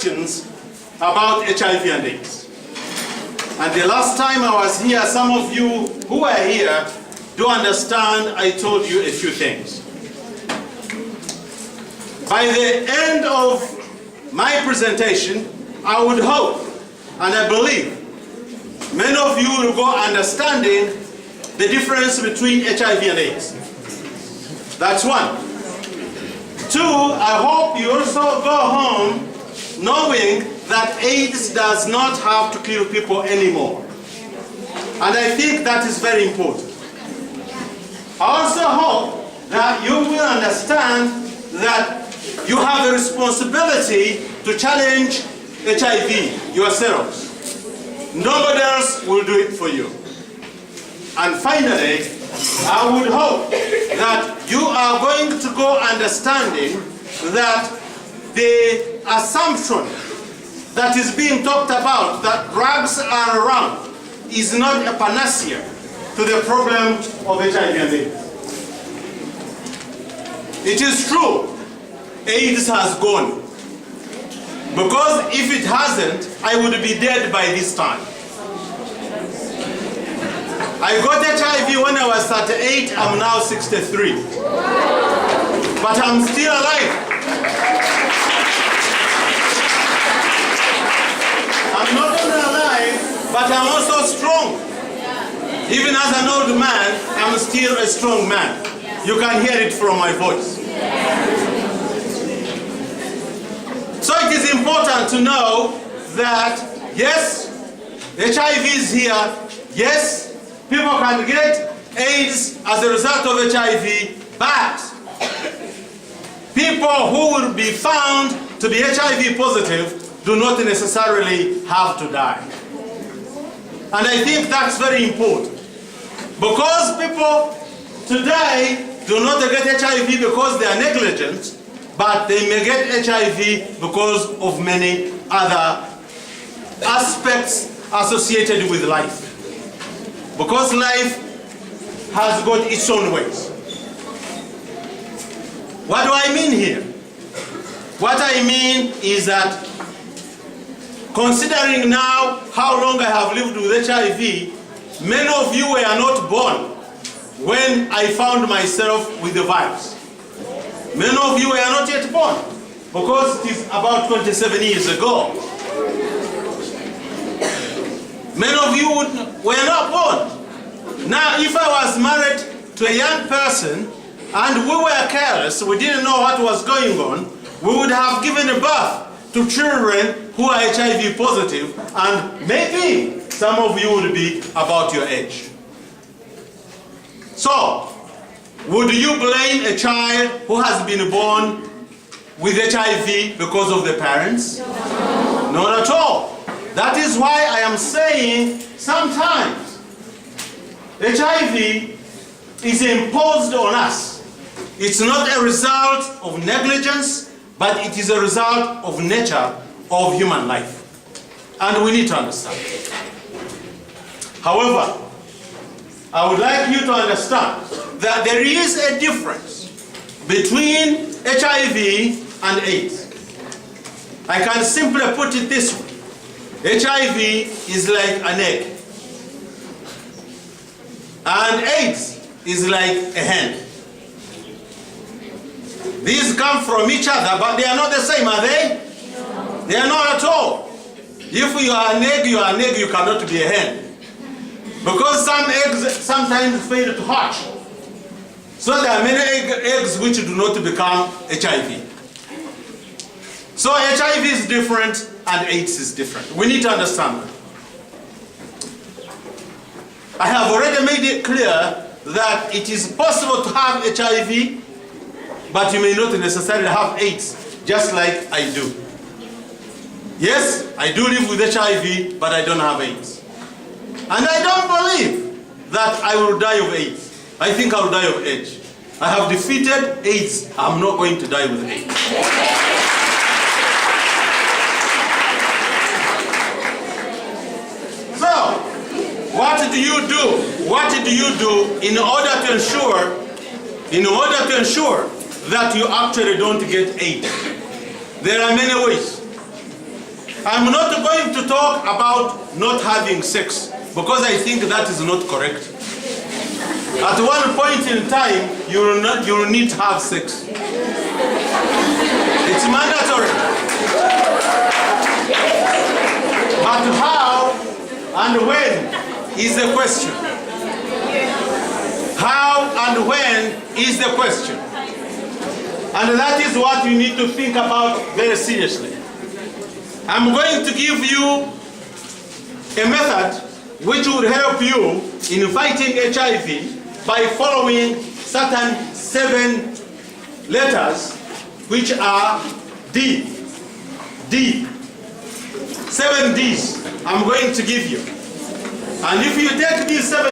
questions about HIV and AIDS. And the last time I was here, some of you who are here do understand I told you a few things. By the end of my presentation, I would hope and I believe many of you will go understanding the difference between HIV and AIDS. That's one. Two, I hope you also go home knowing that AIDS does not have to kill people anymore. And I think that is very important. I also hope that you will understand that you have a responsibility to challenge HIV yourselves. Nobody else will do it for you. And finally, I would hope that you are going to go understanding that the assumption that is being talked about, that drugs are around, is not a panacea to the problem of HIV and AIDS. It is true, AIDS has gone. Because if it hasn't, I would be dead by this time. I got HIV when I was 38, I'm now 63. But I'm still alive. I'm not only alive, but I'm also strong. Even as an old man, I'm still a strong man. You can hear it from my voice. So it is important to know that, yes, HIV is here. Yes, people can get AIDS as a result of HIV, but people who will be found to be HIV positive do not necessarily have to die. And I think that's very important. Because people today do not get HIV because they are negligent, but they may get HIV because of many other aspects associated with life. Because life has got its own ways. What do I mean here? What I mean is that considering now how long I have lived with HIV, many of you were not born when I found myself with the virus. Many of you were not yet born, because it is about 27 years ago. Many of you were not born. Now, if I was married to a young person and we were careless, we didn't know what was going on, we would have given birth to children who are HIV positive, and maybe some of you would be about your age. So, would you blame a child who has been born with HIV because of the parents? No. Not at all. That is why I am saying sometimes HIV is imposed on us. It's not a result of negligence, but it is a result of nature of human life. And we need to understand. However, I would like you to understand that there is a difference between HIV and AIDS. I can simply put it this way. HIV is like an egg, and AIDS is like a hen. These come from each other, but they are not the same, are they? No. They are not at all. If you are an egg, you are an egg, you cannot be a hen. Because some eggs sometimes fail to hatch. So there are many eggs which do not become HIV. So HIV is different and AIDS is different. We need to understand that. I have already made it clear that it is possible to have HIV, but you may not necessarily have AIDS, just like I do. Yes, I do live with HIV, but I don't have AIDS. And I don't believe that I will die of AIDS. I think I will die of age. I have defeated AIDS. I'm not going to die with AIDS. So, what do you do? What do you do in order to ensure that you actually don't get AIDS? There are many ways. I'm not going to talk about not having sex, because I think that is not correct. At one point in time, you will need to have sex. It's mandatory. But how and when is the question. How and when is the question. And that is what you need to think about very seriously. I'm going to give you a method which will help you in fighting HIV by following certain 7 letters, which are D. 7 Ds I'm going to give you. And if you take these 7